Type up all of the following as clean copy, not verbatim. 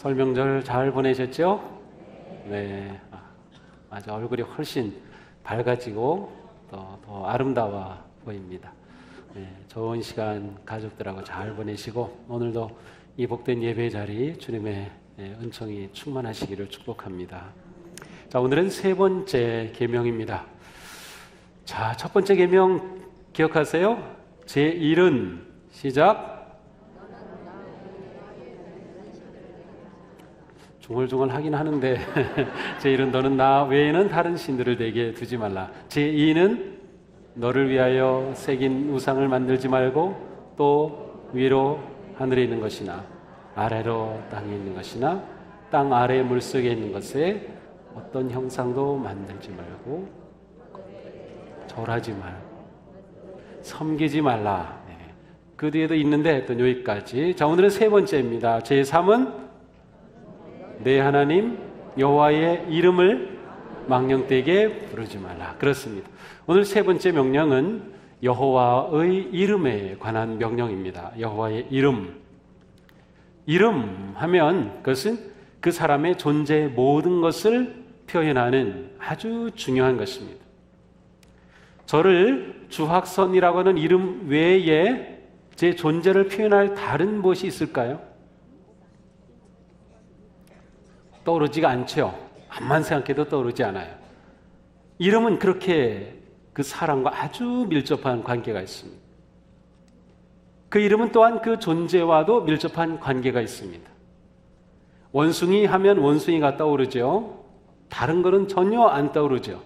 설 명절 잘 보내셨죠? 네, 아주 얼굴이 훨씬 밝아지고 더 아름다워 보입니다. 네, 좋은 시간 가족들하고 잘 보내시고 오늘도 이 복된 예배 자리 주님의 은총이 충만하시기를 축복합니다. 자, 오늘은 세 번째 계명입니다. 자, 첫 번째 계명 기억하세요? 제1은 시작. 중얼중얼 하긴 하는데 제1은 너는 나 외에는 다른 신들을 내게 두지 말라. 제2는 너를 위하여 새긴 우상을 만들지 말고 또 위로 하늘에 있는 것이나 아래로 땅에 있는 것이나 땅 아래 물속에 있는 것에 어떤 형상도 만들지 말고 절하지 말고 섬기지 말라. 그 뒤에도 있는데 또 여기까지. 자, 오늘은 세 번째입니다. 제3은 내 하나님 여호와의 이름을 망령되게 부르지 말라. 그렇습니다. 오늘 세 번째 명령은 여호와의 이름에 관한 명령입니다. 여호와의 이름. 이름 하면 그것은 그 사람의 존재 모든 것을 표현하는 아주 중요한 것입니다. 저를 주학선이라고 하는 이름 외에 제 존재를 표현할 다른 무엇이 있을까요? 떠오르지가 않죠. 암만 생각해도 떠오르지 않아요. 이름은 그렇게 그 사람과 아주 밀접한 관계가 있습니다. 그 이름은 또한 그 존재와도 밀접한 관계가 있습니다. 원숭이 하면 원숭이가 떠오르죠. 다른 거는 전혀 안 떠오르죠.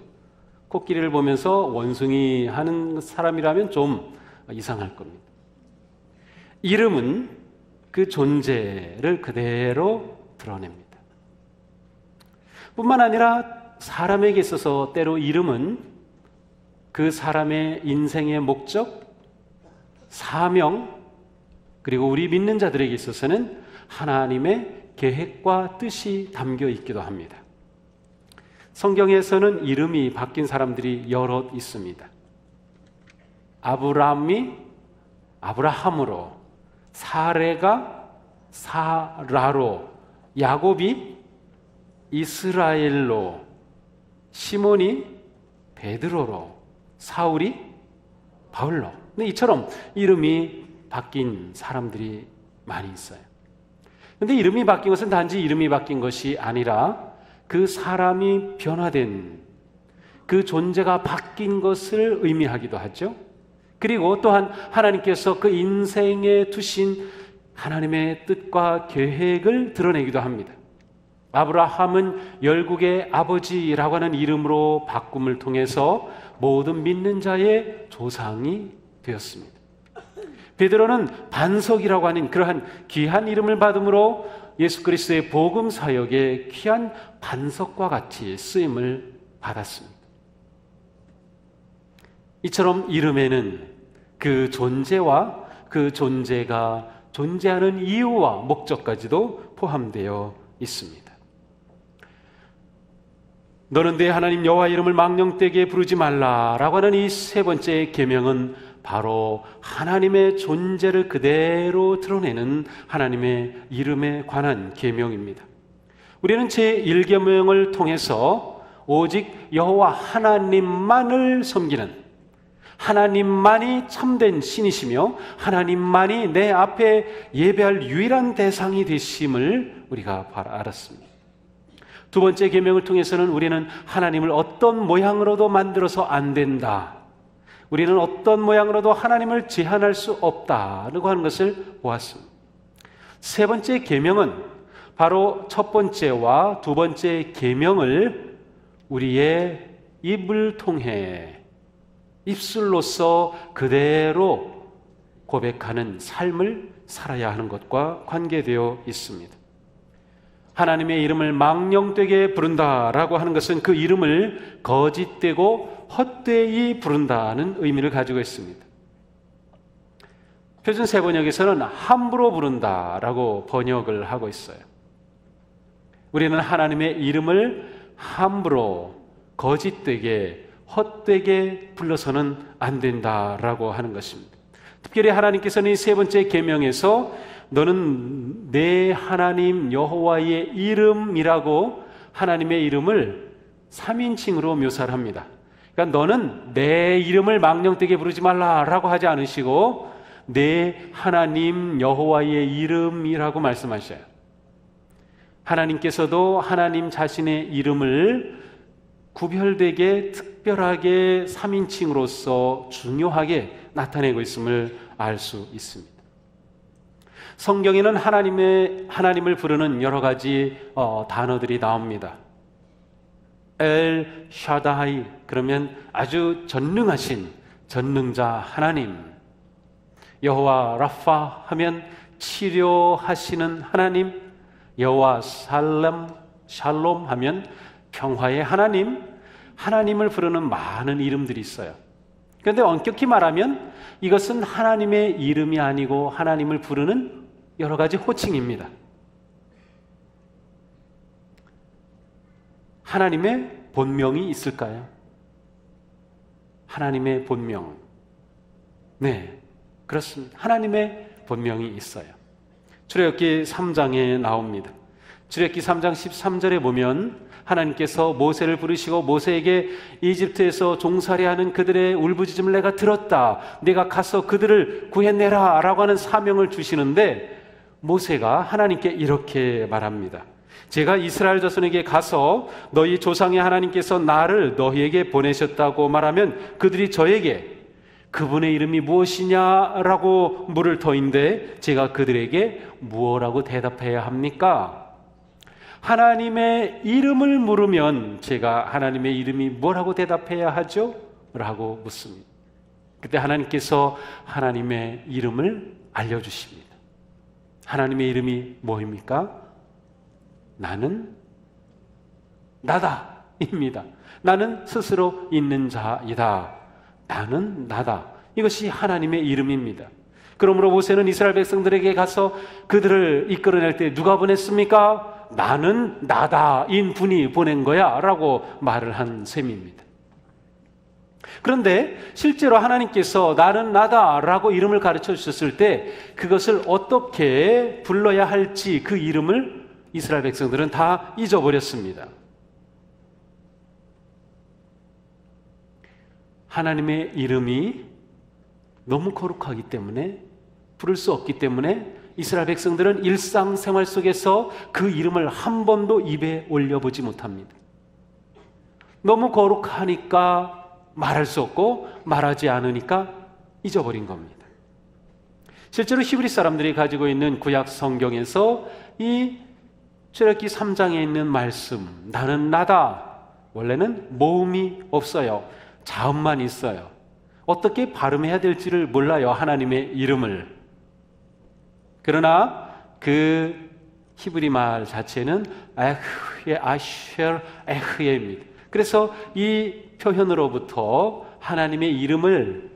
코끼리를 보면서 원숭이 하는 사람이라면 좀 이상할 겁니다. 이름은 그 존재를 그대로 드러냅니다. 뿐만 아니라 사람에게 있어서 때로 이름은 그 사람의 인생의 목적, 사명, 그리고 우리 믿는 자들에게 있어서는 하나님의 계획과 뜻이 담겨 있기도 합니다. 성경에서는 이름이 바뀐 사람들이 여럿 있습니다. 아브라함이 아브라함으로, 사레가 사라로, 야곱이 이스라엘로, 시몬이 베드로로, 사울이 바울로. 근데 이처럼 이름이 바뀐 사람들이 많이 있어요. 근데 이름이 바뀐 것은 단지 이름이 바뀐 것이 아니라 그 사람이 변화된, 그 존재가 바뀐 것을 의미하기도 하죠. 그리고 또한 하나님께서 그 인생에 두신 하나님의 뜻과 계획을 드러내기도 합니다. 아브라함은 열국의 아버지라고 하는 이름으로 바꿈을 통해서 모든 믿는 자의 조상이 되었습니다. 베드로는 반석이라고 하는 그러한 귀한 이름을 받음으로 예수 그리스도의 복음 사역의 귀한 반석과 같이 쓰임을 받았습니다. 이처럼 이름에는 그 존재와 그 존재가 존재하는 이유와 목적까지도 포함되어 있습니다. 너는 내 하나님 여호와 이름을 망령되게 부르지 말라라고 하는 이 세 번째 계명은 바로 하나님의 존재를 그대로 드러내는 하나님의 이름에 관한 계명입니다. 우리는 제1계명을 통해서 오직 여호와 하나님만을 섬기는, 하나님만이 참된 신이시며 하나님만이 내 앞에 예배할 유일한 대상이 되심을 우리가 알았습니다. 두 번째 계명을 통해서는 우리는 하나님을 어떤 모양으로도 만들어서 안 된다, 우리는 어떤 모양으로도 하나님을 제한할 수 없다라고 하는 것을 보았습니다. 세 번째 계명은 바로 첫 번째와 두 번째 계명을 우리의 입을 통해 입술로서 그대로 고백하는 삶을 살아야 하는 것과 관계되어 있습니다. 하나님의 이름을 망령되게 부른다라고 하는 것은 그 이름을 거짓되고 헛되이 부른다는 의미를 가지고 있습니다. 표준 세번역에서는 함부로 부른다라고 번역을 하고 있어요. 우리는 하나님의 이름을 함부로, 거짓되게, 헛되게 불러서는 안 된다라고 하는 것입니다. 특별히 하나님께서는 이 세 번째 계명에서 너는 내 하나님 여호와의 이름이라고 하나님의 이름을 3인칭으로 묘사를 합니다. 그러니까 너는 내 이름을 망령되게 부르지 말라라고 하지 않으시고 내 하나님 여호와의 이름이라고 말씀하셔요. 하나님께서도 하나님 자신의 이름을 구별되게 특별하게 3인칭으로서 중요하게 나타내고 있음을 알 수 있습니다. 성경에는 하나님을 부르는 여러 가지 단어들이 나옵니다. 엘 샤다이, 그러면 아주 전능하신 전능자 하나님. 여호와 라파 하면 치료하시는 하나님. 여호와 샬롬 하면 평화의 하나님. 하나님을 부르는 많은 이름들이 있어요. 그런데 엄격히 말하면 이것은 하나님의 이름이 아니고 하나님을 부르는 여러 가지 호칭입니다. 하나님의 본명이 있을까요? 하나님의 본명. 네, 그렇습니다. 하나님의 본명이 있어요. 출애굽기 3장에 나옵니다. 출애굽기 3장 13절에 보면 하나님께서 모세를 부르시고 모세에게 이집트에서 종살이하는 그들의 울부짖음을 내가 들었다. 내가 가서 그들을 구해내라 라고 하는 사명을 주시는데 모세가 하나님께 이렇게 말합니다. 제가 이스라엘 자손에게 가서 너희 조상의 하나님께서 나를 너희에게 보내셨다고 말하면 그들이 저에게 그분의 이름이 무엇이냐라고 물을 터인데 제가 그들에게 무엇라고 대답해야 합니까? 하나님의 이름을 물으면 제가 하나님의 이름이 뭐라고 대답해야 하죠? 라고 묻습니다. 그때 하나님께서 하나님의 이름을 알려주십니다. 하나님의 이름이 뭐입니까? 나는 나다 입니다. 나는 스스로 있는 자이다. 나는 나다. 이것이 하나님의 이름입니다. 그러므로 모세는 이스라엘 백성들에게 가서 그들을 이끌어낼 때 누가 보냈습니까? 나는 나다인 분이 보낸 거야 라고 말을 한 셈입니다. 그런데 실제로 하나님께서 나는 나다라고 이름을 가르쳐 주셨을 때 그것을 어떻게 불러야 할지 그 이름을 이스라엘 백성들은 다 잊어버렸습니다. 하나님의 이름이 너무 거룩하기 때문에 부를 수 없기 때문에 이스라엘 백성들은 일상생활 속에서 그 이름을 한 번도 입에 올려보지 못합니다. 너무 거룩하니까 말할 수 없고 말하지 않으니까 잊어버린 겁니다. 실제로 히브리 사람들이 가지고 있는 구약 성경에서 이 출애굽기 3장에 있는 말씀 나는 나다 원래는 모음이 없어요. 자음만 있어요. 어떻게 발음해야 될지를 몰라요. 하나님의 이름을. 그러나 그 히브리 말 자체는 에흐예 아쉘 에흐예입니다. 그래서 이 표현으로부터 하나님의 이름을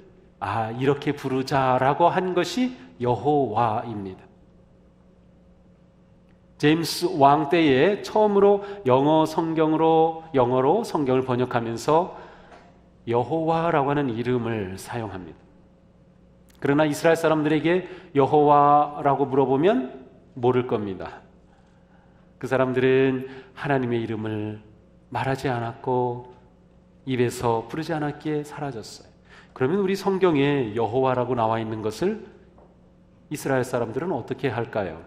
이렇게 부르자라고 한 것이 여호와입니다. 제임스 왕 때에 처음으로 영어로 성경을 번역하면서 여호와라고 하는 이름을 사용합니다. 그러나 이스라엘 사람들에게 여호와라고 물어보면 모를 겁니다. 그 사람들은 하나님의 이름을 말하지 않았고 입에서 부르지 않았기에 사라졌어요. 그러면 우리 성경에 여호와라고 나와 있는 것을 이스라엘 사람들은 어떻게 할까요?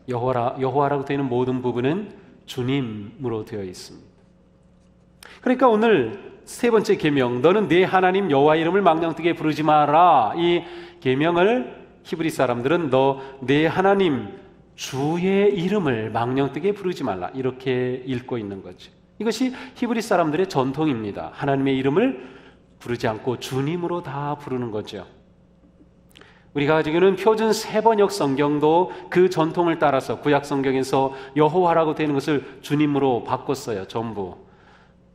여호와라고 되어 있는 모든 부분은 주님으로 되어 있습니다. 그러니까 오늘 세 번째 계명, 너는 네 하나님 여호와 이름을 망령되게 부르지 마라. 이 계명을 히브리 사람들은 너 네 하나님 주의 이름을 망령되게 부르지 말라 이렇게 읽고 있는 거죠. 이것이 히브리 사람들의 전통입니다. 하나님의 이름을 부르지 않고 주님으로 다 부르는 거죠. 우리가 가지고 있는 표준 세번역 성경도 그 전통을 따라서 구약 성경에서 여호와라고 되는 것을 주님으로 바꿨어요. 전부.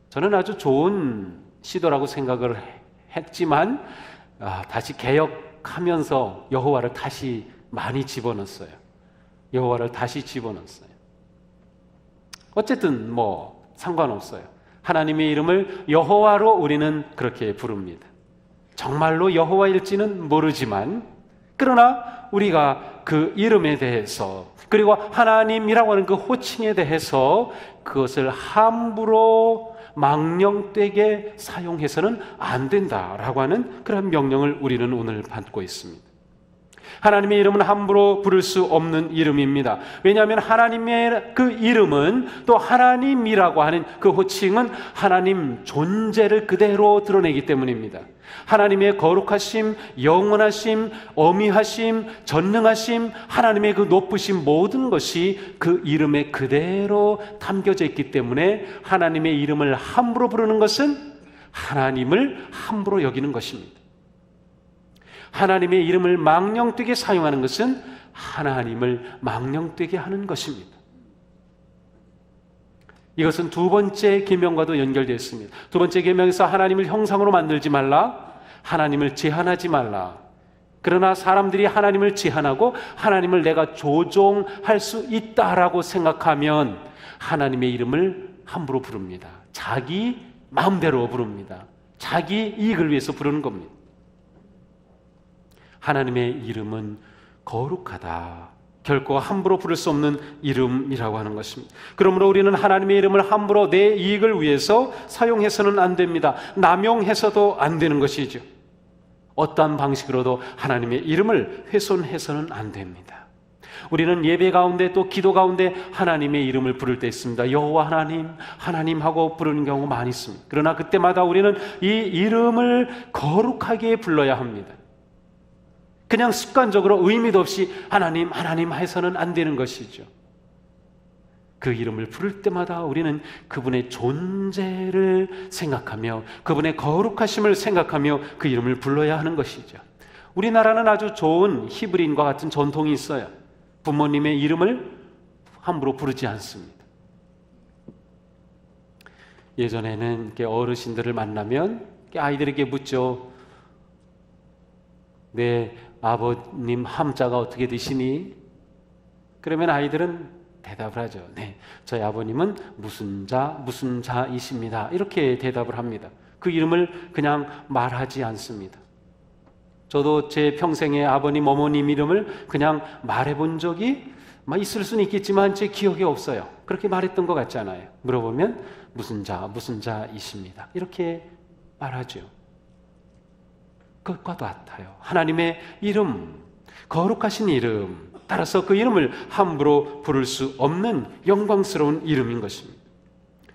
저는 아주 좋은 시도라고 생각을 했지만 다시 개혁하면서 여호와를 다시 많이 집어넣었어요. 여호와를 다시 집어넣었어요. 어쨌든 상관없어요. 하나님의 이름을 여호와로 우리는 그렇게 부릅니다. 정말로 여호와일지는 모르지만 그러나 우리가 그 이름에 대해서, 그리고 하나님이라고 하는 그 호칭에 대해서 그것을 함부로 망령되게 사용해서는 안 된다라고 하는 그런 명령을 우리는 오늘 받고 있습니다. 하나님의 이름은 함부로 부를 수 없는 이름입니다. 왜냐하면 하나님의 그 이름은, 또 하나님이라고 하는 그 호칭은 하나님 존재를 그대로 드러내기 때문입니다. 하나님의 거룩하심, 영원하심, 어미하심, 전능하심, 하나님의 그 높으심, 모든 것이 그 이름에 그대로 담겨져 있기 때문에 하나님의 이름을 함부로 부르는 것은 하나님을 함부로 여기는 것입니다. 하나님의 이름을 망령되게 사용하는 것은 하나님을 망령되게 하는 것입니다. 이것은 두 번째 계명과도 연결되어 있습니다. 두 번째 계명에서 하나님을 형상으로 만들지 말라, 하나님을 제한하지 말라. 그러나 사람들이 하나님을 제한하고 하나님을 내가 조종할 수 있다라고 생각하면 하나님의 이름을 함부로 부릅니다. 자기 마음대로 부릅니다. 자기 이익을 위해서 부르는 겁니다. 하나님의 이름은 거룩하다. 결코 함부로 부를 수 없는 이름이라고 하는 것입니다. 그러므로 우리는 하나님의 이름을 함부로 내 이익을 위해서 사용해서는 안 됩니다. 남용해서도 안 되는 것이죠. 어떠한 방식으로도 하나님의 이름을 훼손해서는 안 됩니다. 우리는 예배 가운데 또 기도 가운데 하나님의 이름을 부를 때 있습니다. 여호와 하나님, 하나님 하고 부르는 경우가 많이 있습니다. 그러나 그때마다 우리는 이 이름을 거룩하게 불러야 합니다. 그냥 습관적으로 의미도 없이 하나님, 하나님 해서는 안 되는 것이죠. 그 이름을 부를 때마다 우리는 그분의 존재를 생각하며 그분의 거룩하심을 생각하며 그 이름을 불러야 하는 것이죠. 우리나라는 아주 좋은 히브리인과 같은 전통이 있어요. 부모님의 이름을 함부로 부르지 않습니다. 예전에는 어르신들을 만나면 아이들에게 묻죠. 내 아버님 함자가 어떻게 되시니? 그러면 아이들은 대답을 하죠. 네, 저희 아버님은 무슨 자이십니다. 이렇게 대답을 합니다. 그 이름을 그냥 말하지 않습니다. 저도 제 평생에 아버님, 어머님 이름을 그냥 말해본 적이 있을 수는 있겠지만 제 기억이 없어요. 그렇게 말했던 것 같지 않아요? 물어보면 무슨 자이십니다. 이렇게 말하죠. 그것과 같아요. 하나님의 이름, 거룩하신 이름, 따라서 그 이름을 함부로 부를 수 없는 영광스러운 이름인 것입니다.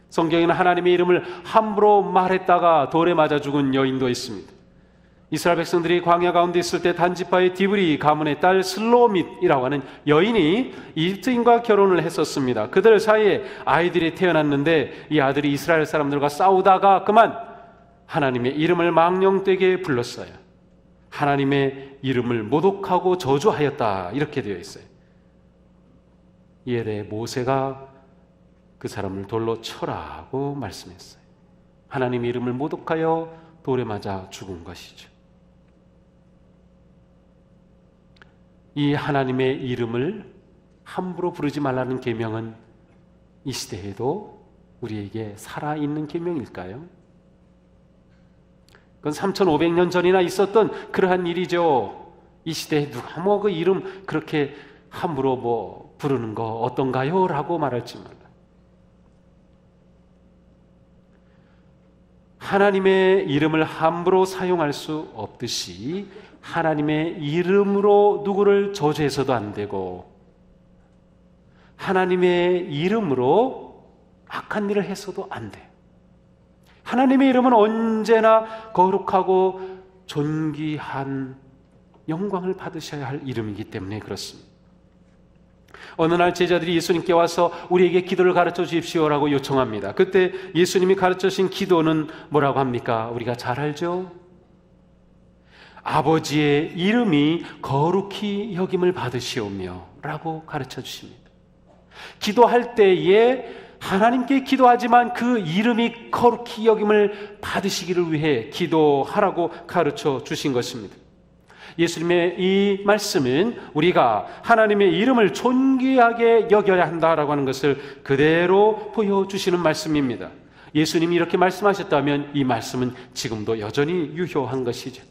성경에는 하나님의 이름을 함부로 말했다가 돌에 맞아 죽은 여인도 있습니다. 이스라엘 백성들이 광야 가운데 있을 때 단지파의 디브리 가문의 딸 슬로밋이라고 하는 여인이 이집트인과 결혼을 했었습니다. 그들 사이에 아이들이 태어났는데 이 아들이 이스라엘 사람들과 싸우다가 그만 하나님의 이름을 망령되게 불렀어요. 하나님의 이름을 모독하고 저주하였다, 이렇게 되어 있어요. 이에 대해 모세가 그 사람을 돌로 쳐라고 말씀했어요. 하나님의 이름을 모독하여 돌에 맞아 죽은 것이죠. 이 하나님의 이름을 함부로 부르지 말라는 계명은 이 시대에도 우리에게 살아있는 계명일까요? 그건 3,500년 전이나 있었던 그러한 일이죠. 이 시대에 누가 그 이름 그렇게 함부로 부르는 거 어떤가요? 라고 말할지 몰라. 하나님의 이름을 함부로 사용할 수 없듯이 하나님의 이름으로 누구를 저주해서도 안 되고 하나님의 이름으로 악한 일을 해서도 안 돼. 하나님의 이름은 언제나 거룩하고 존귀한 영광을 받으셔야 할 이름이기 때문에 그렇습니다. 어느 날 제자들이 예수님께 와서 우리에게 기도를 가르쳐 주십시오라고 요청합니다. 그때 예수님이 가르쳐 주신 기도는 뭐라고 합니까? 우리가 잘 알죠? 아버지의 이름이 거룩히 여김을 받으시오며 라고 가르쳐 주십니다. 기도할 때에 하나님께 기도하지만 그 이름이 거룩히 여김을 받으시기를 위해 기도하라고 가르쳐 주신 것입니다. 예수님의 이 말씀은 우리가 하나님의 이름을 존귀하게 여겨야 한다라고 하는 것을 그대로 보여주시는 말씀입니다. 예수님이 이렇게 말씀하셨다면 이 말씀은 지금도 여전히 유효한 것이죠.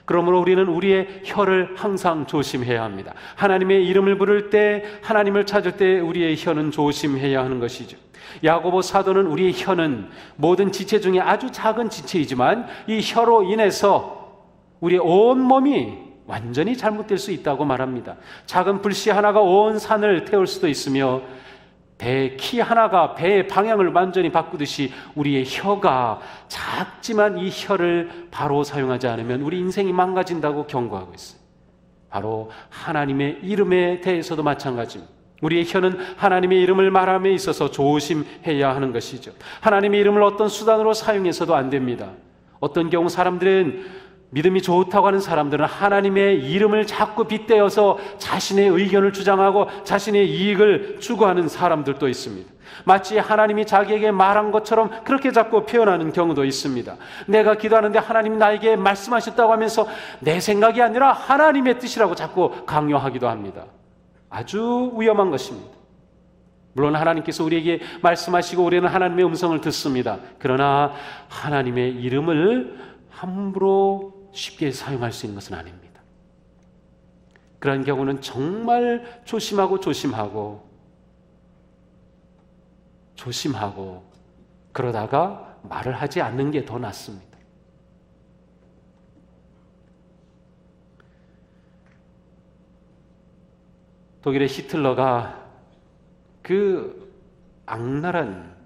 그러므로 우리는 우리의 혀를 항상 조심해야 합니다. 하나님의 이름을 부를 때, 하나님을 찾을 때 우리의 혀는 조심해야 하는 것이죠. 야고보 사도는 우리의 혀는 모든 지체 중에 아주 작은 지체이지만 이 혀로 인해서 우리의 온 몸이 완전히 잘못될 수 있다고 말합니다. 작은 불씨 하나가 온 산을 태울 수도 있으며 배 키 하나가 배의 방향을 완전히 바꾸듯이 우리의 혀가 작지만 이 혀를 바로 사용하지 않으면 우리 인생이 망가진다고 경고하고 있어요. 바로 하나님의 이름에 대해서도 마찬가지입니다. 우리의 혀는 하나님의 이름을 말함에 있어서 조심해야 하는 것이죠. 하나님의 이름을 어떤 수단으로 사용해서도 안 됩니다. 어떤 경우 사람들은, 믿음이 좋다고 하는 사람들은 하나님의 이름을 자꾸 빗대어서 자신의 의견을 주장하고 자신의 이익을 추구하는 사람들도 있습니다. 마치 하나님이 자기에게 말한 것처럼 그렇게 자꾸 표현하는 경우도 있습니다. 내가 기도하는데 하나님이 나에게 말씀하셨다고 하면서 내 생각이 아니라 하나님의 뜻이라고 자꾸 강요하기도 합니다. 아주 위험한 것입니다. 물론 하나님께서 우리에게 말씀하시고 우리는 하나님의 음성을 듣습니다. 그러나 하나님의 이름을 함부로 쉽게 사용할 수 있는 것은 아닙니다. 그런 경우는 정말 조심하고 그러다가 말을 하지 않는 게 더 낫습니다. 독일의 히틀러가 그 악랄한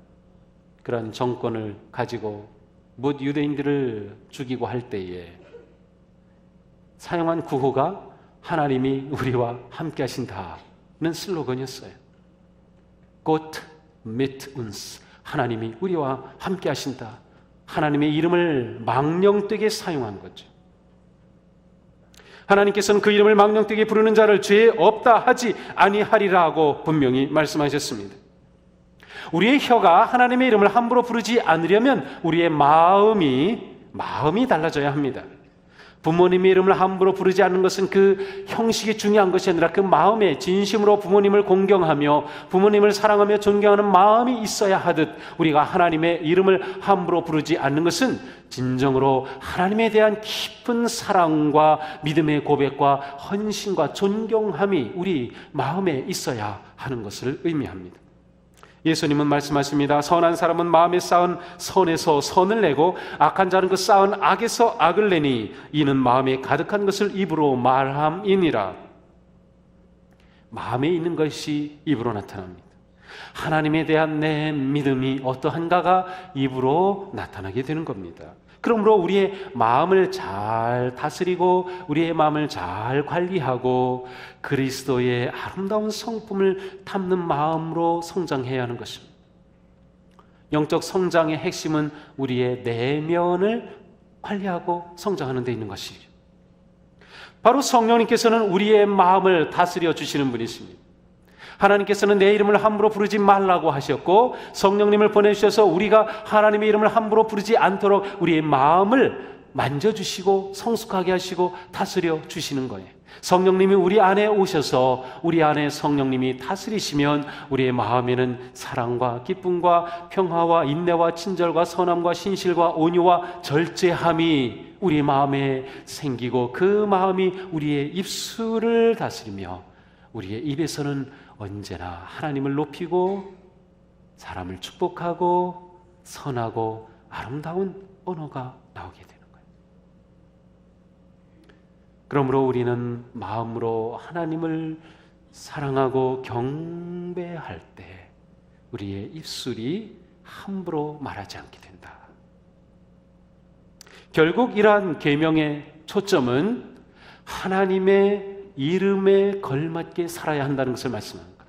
그런 정권을 가지고 못 유대인들을 죽이고 할 때에 사용한 구호가 하나님이 우리와 함께 하신다는 슬로건이었어요. Gott mit uns, 하나님이 우리와 함께 하신다. 하나님의 이름을 망령되게 사용한 거죠. 하나님께서는 그 이름을 망령되게 부르는 자를 죄 없다 하지 아니하리라고 분명히 말씀하셨습니다. 우리의 혀가 하나님의 이름을 함부로 부르지 않으려면 우리의 마음이 달라져야 합니다. 부모님의 이름을 함부로 부르지 않는 것은 그 형식이 중요한 것이 아니라 그 마음에 진심으로 부모님을 공경하며 부모님을 사랑하며 존경하는 마음이 있어야 하듯 우리가 하나님의 이름을 함부로 부르지 않는 것은 진정으로 하나님에 대한 깊은 사랑과 믿음의 고백과 헌신과 존경함이 우리 마음에 있어야 하는 것을 의미합니다. 예수님은 말씀하십니다. 선한 사람은 마음에 쌓은 선에서 선을 내고 악한 자는 그 쌓은 악에서 악을 내니 이는 마음에 가득한 것을 입으로 말함이니라. 마음에 있는 것이 입으로 나타납니다. 하나님에 대한 내 믿음이 어떠한가가 입으로 나타나게 되는 겁니다. 그러므로 우리의 마음을 잘 다스리고 우리의 마음을 잘 관리하고 그리스도의 아름다운 성품을 담는 마음으로 성장해야 하는 것입니다. 영적 성장의 핵심은 우리의 내면을 관리하고 성장하는 데 있는 것이죠. 바로 성령님께서는 우리의 마음을 다스려 주시는 분이십니다. 하나님께서는 내 이름을 함부로 부르지 말라고 하셨고 성령님을 보내주셔서 우리가 하나님의 이름을 함부로 부르지 않도록 우리의 마음을 만져주시고 성숙하게 하시고 다스려 주시는 거예요. 성령님이 우리 안에 오셔서 우리 안에 성령님이 다스리시면 우리의 마음에는 사랑과 기쁨과 평화와 인내와 친절과 선함과 신실과 온유와 절제함이 우리 마음에 생기고 그 마음이 우리의 입술을 다스리며 우리의 입에서는 언제나 하나님을 높이고 사람을 축복하고 선하고 아름다운 언어가 나오게 되는 거예요. 그러므로 우리는 마음으로 하나님을 사랑하고 경배할 때 우리의 입술이 함부로 말하지 않게 된다. 결국 이러한 계명의 초점은 하나님의 이름에 걸맞게 살아야 한다는 것을 말씀합니다.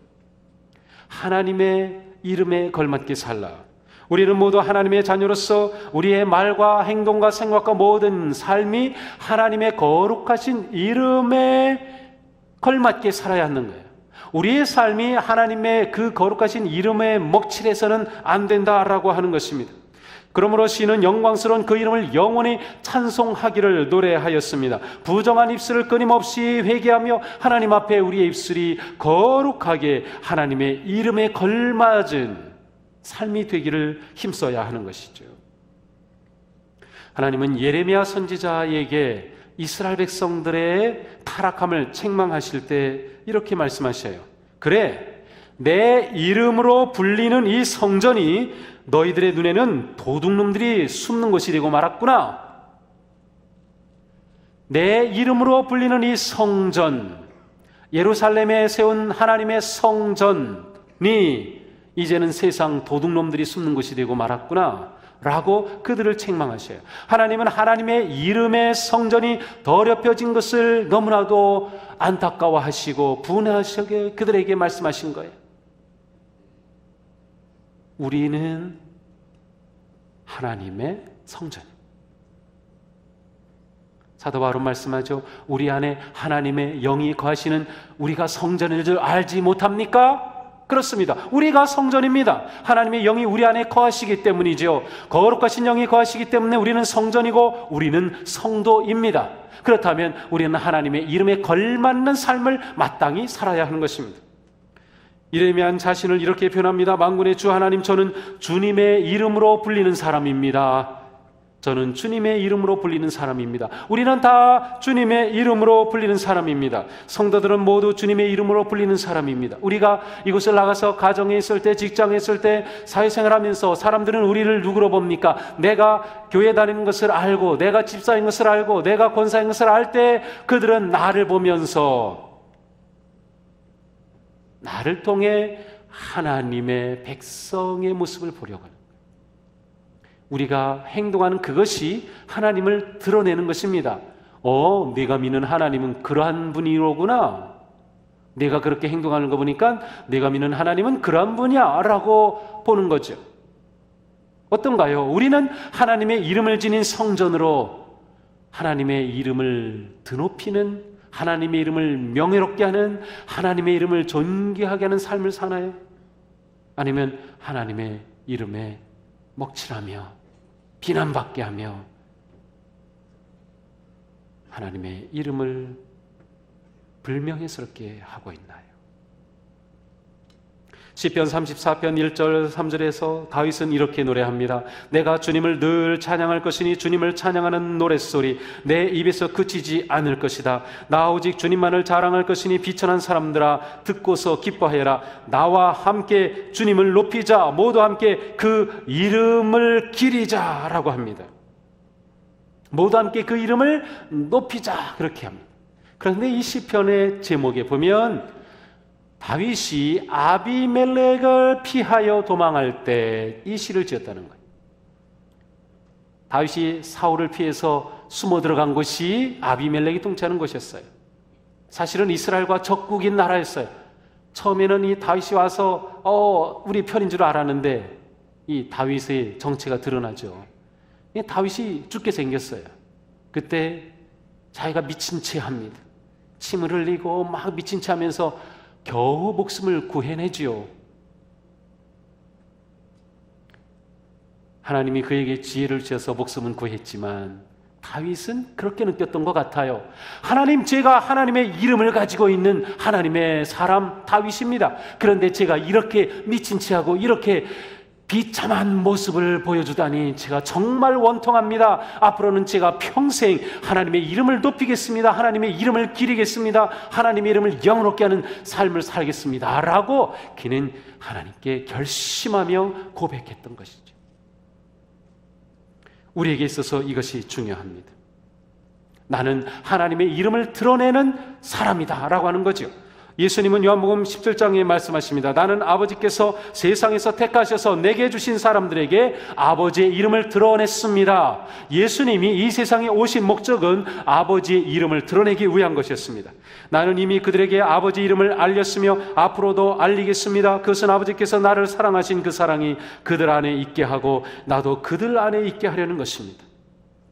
하나님의 이름에 걸맞게 살라. 우리는 모두 하나님의 자녀로서 우리의 말과 행동과 생각과 모든 삶이 하나님의 거룩하신 이름에 걸맞게 살아야 하는 거예요. 우리의 삶이 하나님의 그 거룩하신 이름에 먹칠해서는 안 된다라고 하는 것입니다. 그러므로 시인은 영광스러운 그 이름을 영원히 찬송하기를 노래하였습니다. 부정한 입술을 끊임없이 회개하며 하나님 앞에 우리의 입술이 거룩하게 하나님의 이름에 걸맞은 삶이 되기를 힘써야 하는 것이죠. 하나님은 예레미야 선지자에게 이스라엘 백성들의 타락함을 책망하실 때 이렇게 말씀하셔요. 그래, 내 이름으로 불리는 이 성전이 너희들의 눈에는 도둑놈들이 숨는 곳이 되고 말았구나. 내 이름으로 불리는 이 성전, 예루살렘에 세운 하나님의 성전이 이제는 세상 도둑놈들이 숨는 곳이 되고 말았구나 라고 그들을 책망하셔요. 하나님은 하나님의 이름의 성전이 더럽혀진 것을 너무나도 안타까워하시고 분해하시게 그들에게 말씀하신 거예요. 우리는 하나님의 성전. 사도 바울은 말씀하죠. 우리 안에 하나님의 영이 거하시는 우리가 성전일 줄 알지 못합니까? 그렇습니다. 우리가 성전입니다. 하나님의 영이 우리 안에 거하시기 때문이죠. 거룩하신 영이 거하시기 때문에 우리는 성전이고 우리는 성도입니다. 그렇다면 우리는 하나님의 이름에 걸맞는 삶을 마땅히 살아야 하는 것입니다. 이레미야는 자신을 이렇게 표현합니다. 만군의 주 하나님, 저는 주님의 이름으로 불리는 사람입니다. 저는 주님의 이름으로 불리는 사람입니다. 우리는 다 주님의 이름으로 불리는 사람입니다. 성도들은 모두 주님의 이름으로 불리는 사람입니다. 우리가 이곳을 나가서 가정에 있을 때, 직장에 있을 때, 사회생활하면서 사람들은 우리를 누구로 봅니까? 내가 교회 다니는 것을 알고, 내가 집사인 것을 알고, 내가 권사인 것을 알 때 그들은 나를 보면서 나를 통해 하나님의 백성의 모습을 보려고 합니다. 우리가 행동하는 그것이 하나님을 드러내는 것입니다. 네가 믿는 하나님은 그러한 분이로구나. 내가 그렇게 행동하는 거 보니까 내가 믿는 하나님은 그러한 분이야 라고 보는 거죠. 어떤가요? 우리는 하나님의 이름을 지닌 성전으로 하나님의 이름을 드높이는, 하나님의 이름을 명예롭게 하는, 하나님의 이름을 존귀하게 하는 삶을 사나요? 아니면 하나님의 이름에 먹칠하며 비난받게 하며 하나님의 이름을 불명예스럽게 하고 있나요? 시편 34편 1절 3절에서 다윗은 이렇게 노래합니다. 내가 주님을 늘 찬양할 것이니 주님을 찬양하는 노랫소리 내 입에서 그치지 않을 것이다. 나 오직 주님만을 자랑할 것이니 비천한 사람들아 듣고서 기뻐하여라. 나와 함께 주님을 높이자. 모두 함께 그 이름을 기리자 라고 합니다. 모두 함께 그 이름을 높이자 그렇게 합니다. 그런데 이 시편의 제목에 보면 다윗이 아비멜렉을 피하여 도망할 때 이 시를 지었다는 거예요. 다윗이 사울을 피해서 숨어 들어간 곳이 아비멜렉이 통치하는 곳이었어요. 사실은 이스라엘과 적국인 나라였어요. 처음에는 이 다윗이 와서 우리 편인 줄 알았는데 이 다윗의 정체가 드러나죠. 다윗이 죽게 생겼어요. 그때 자기가 미친 채 합니다. 침을 흘리고 막 미친 채 하면서 겨우 목숨을 구해내지요. 하나님이 그에게 지혜를 주셔서 목숨은 구했지만 다윗은 그렇게 느꼈던 것 같아요. 하나님, 제가 하나님의 이름을 가지고 있는 하나님의 사람 다윗입니다. 그런데 제가 이렇게 미친 채하고 이렇게 비참한 모습을 보여주다니 제가 정말 원통합니다. 앞으로는 제가 평생 하나님의 이름을 높이겠습니다. 하나님의 이름을 기리겠습니다. 하나님의 이름을 영원롭게 하는 삶을 살겠습니다 라고 그는 하나님께 결심하며 고백했던 것이죠. 우리에게 있어서 이것이 중요합니다. 나는 하나님의 이름을 드러내는 사람이다 라고 하는 거죠. 예수님은 요한복음 17장에 말씀하십니다. 나는 아버지께서 세상에서 택하셔서 내게 주신 사람들에게 아버지의 이름을 드러냈습니다. 예수님이 이 세상에 오신 목적은 아버지의 이름을 드러내기 위한 것이었습니다. 나는 이미 그들에게 아버지의 이름을 알렸으며 앞으로도 알리겠습니다. 그것은 아버지께서 나를 사랑하신 그 사랑이 그들 안에 있게 하고 나도 그들 안에 있게 하려는 것입니다.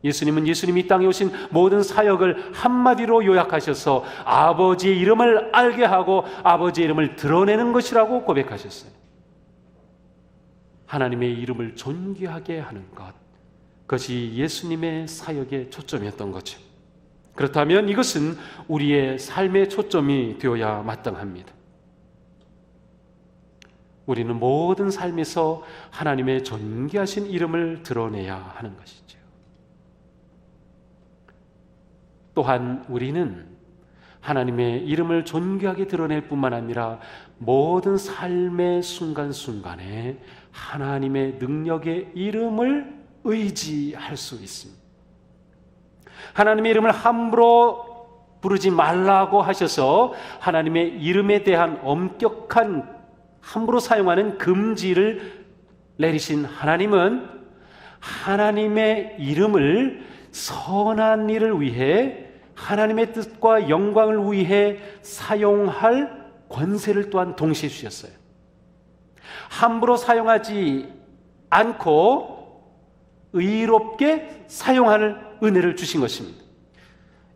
예수님은 예수님이 이 땅에 오신 모든 사역을 한마디로 요약하셔서 아버지의 이름을 알게 하고 아버지의 이름을 드러내는 것이라고 고백하셨어요. 하나님의 이름을 존귀하게 하는 것, 그것이 예수님의 사역의 초점이었던 거죠. 그렇다면 이것은 우리의 삶의 초점이 되어야 마땅합니다. 우리는 모든 삶에서 하나님의 존귀하신 이름을 드러내야 하는 것이죠. 또한 우리는 하나님의 이름을 존귀하게 드러낼 뿐만 아니라 모든 삶의 순간순간에 하나님의 능력의 이름을 의지할 수 있습니다. 하나님의 이름을 함부로 부르지 말라고 하셔서 하나님의 이름에 대한 엄격한 함부로 사용하는 금지를 내리신 하나님은 하나님의 이름을 선한 일을 위해 하나님의 뜻과 영광을 위해 사용할 권세를 또한 동시에 주셨어요. 함부로 사용하지 않고 의롭게 사용할 은혜를 주신 것입니다.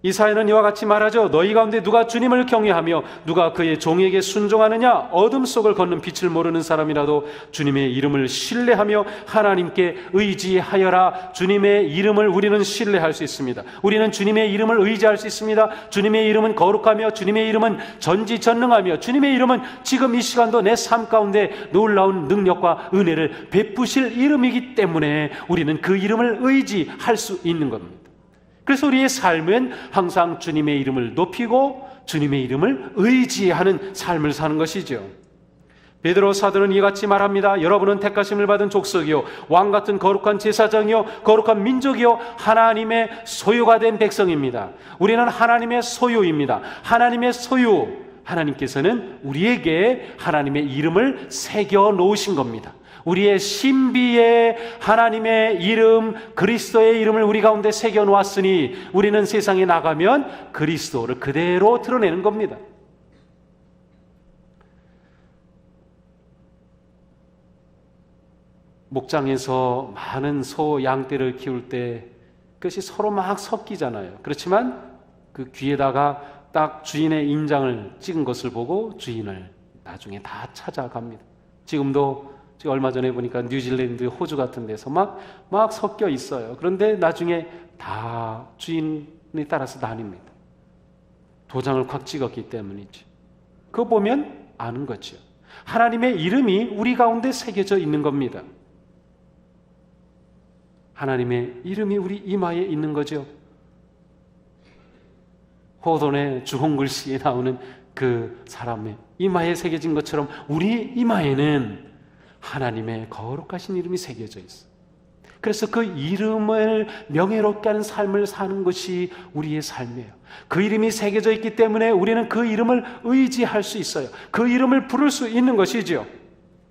이사야는 이와 같이 말하죠. 너희 가운데 누가 주님을 경외하며 누가 그의 종에게 순종하느냐? 어둠 속을 걷는 빛을 모르는 사람이라도 주님의 이름을 신뢰하며 하나님께 의지하여라. 주님의 이름을 우리는 신뢰할 수 있습니다. 우리는 주님의 이름을 의지할 수 있습니다. 주님의 이름은 거룩하며 주님의 이름은 전지전능하며 주님의 이름은 지금 이 시간도 내 삶 가운데 놀라운 능력과 은혜를 베푸실 이름이기 때문에 우리는 그 이름을 의지할 수 있는 겁니다. 그래서 우리의 삶은 항상 주님의 이름을 높이고 주님의 이름을 의지하는 삶을 사는 것이죠. 베드로 사도는 이같이 말합니다. 여러분은 택하심을 받은 족속이요 왕같은 거룩한 제사장이요 거룩한 민족이요 하나님의 소유가 된 백성입니다. 우리는 하나님의 소유입니다. 하나님의 소유, 하나님께서는 우리에게 하나님의 이름을 새겨 놓으신 겁니다. 우리의 신비에 하나님의 이름, 그리스도의 이름을 우리 가운데 새겨 놓았으니 우리는 세상에 나가면 그리스도를 그대로 드러내는 겁니다. 목장에서 많은 소, 양떼를 키울 때 그것이 서로 막 섞이잖아요. 그렇지만 그 귀에다가 딱 주인의 인장을 찍은 것을 보고 주인을 나중에 다 찾아갑니다. 지금도 얼마 전에 보니까 뉴질랜드, 호주 같은 데서 막 섞여 있어요. 그런데 나중에 다 주인에 따라서 나뉩니다. 도장을 콱 찍었기 때문이죠. 그거 보면 아는 거죠. 하나님의 이름이 우리 가운데 새겨져 있는 겁니다. 하나님의 이름이 우리 이마에 있는 거죠. 호돈의 주홍글씨에 나오는 그 사람의 이마에 새겨진 것처럼 우리 이마에는 하나님의 거룩하신 이름이 새겨져 있어요. 그래서 그 이름을 명예롭게 하는 삶을 사는 것이 우리의 삶이에요. 그 이름이 새겨져 있기 때문에 우리는 그 이름을 의지할 수 있어요. 그 이름을 부를 수 있는 것이죠.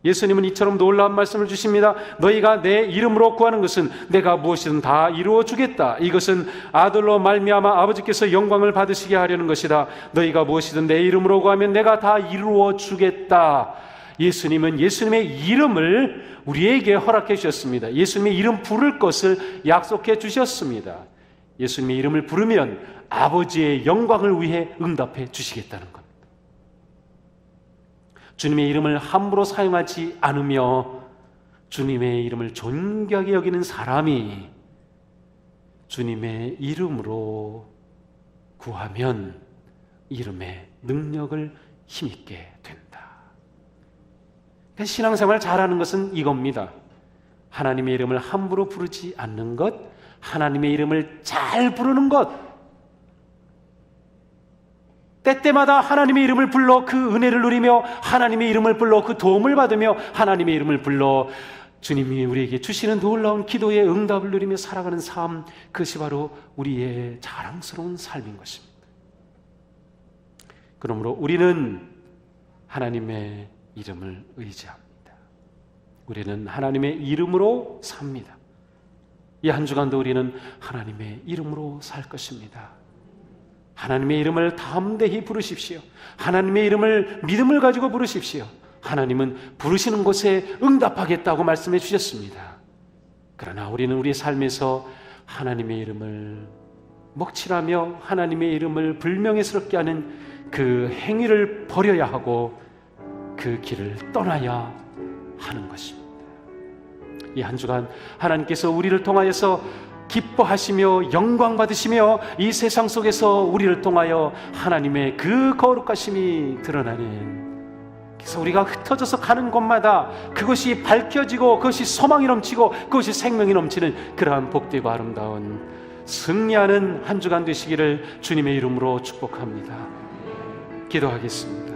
예수님은 이처럼 놀라운 말씀을 주십니다. 너희가 내 이름으로 구하는 것은 내가 무엇이든 다 이루어 주겠다. 이것은 아들로 말미암아 아버지께서 영광을 받으시게 하려는 것이다. 너희가 무엇이든 내 이름으로 구하면 내가 다 이루어 주겠다. 예수님은 예수님의 이름을 우리에게 허락해 주셨습니다. 예수님의 이름 부를 것을 약속해 주셨습니다. 예수님의 이름을 부르면 아버지의 영광을 위해 응답해 주시겠다는 겁니다. 주님의 이름을 함부로 사용하지 않으며 주님의 이름을 존귀하게 여기는 사람이 주님의 이름으로 구하면 이름의 능력을 힘있게 된다. 신앙생활 잘하는 것은 이겁니다. 하나님의 이름을 함부로 부르지 않는 것, 하나님의 이름을 잘 부르는 것, 때때마다 하나님의 이름을 불러 그 은혜를 누리며 하나님의 이름을 불러 그 도움을 받으며 하나님의 이름을 불러 주님이 우리에게 주시는 놀라운 기도의 응답을 누리며 살아가는 삶, 그것이 바로 우리의 자랑스러운 삶인 것입니다. 그러므로 우리는 하나님의 이름을 의지합니다. 우리는 하나님의 이름으로 삽니다. 이 한 주간도 우리는 하나님의 이름으로 살 것입니다. 하나님의 이름을 담대히 부르십시오. 하나님의 이름을 믿음을 가지고 부르십시오. 하나님은 부르시는 곳에 응답하겠다고 말씀해 주셨습니다. 그러나 우리는 우리의 삶에서 하나님의 이름을 먹칠하며 하나님의 이름을 불명예스럽게 하는 그 행위를 버려야 하고 그 길을 떠나야 하는 것입니다. 이 한 주간 하나님께서 우리를 통하여서 기뻐하시며 영광 받으시며 이 세상 속에서 우리를 통하여 하나님의 그 거룩하심이 드러나는, 그래서 우리가 흩어져서 가는 곳마다 그것이 밝혀지고 그것이 소망이 넘치고 그것이 생명이 넘치는 그러한 복되고 아름다운 승리하는 한 주간 되시기를 주님의 이름으로 축복합니다. 기도하겠습니다.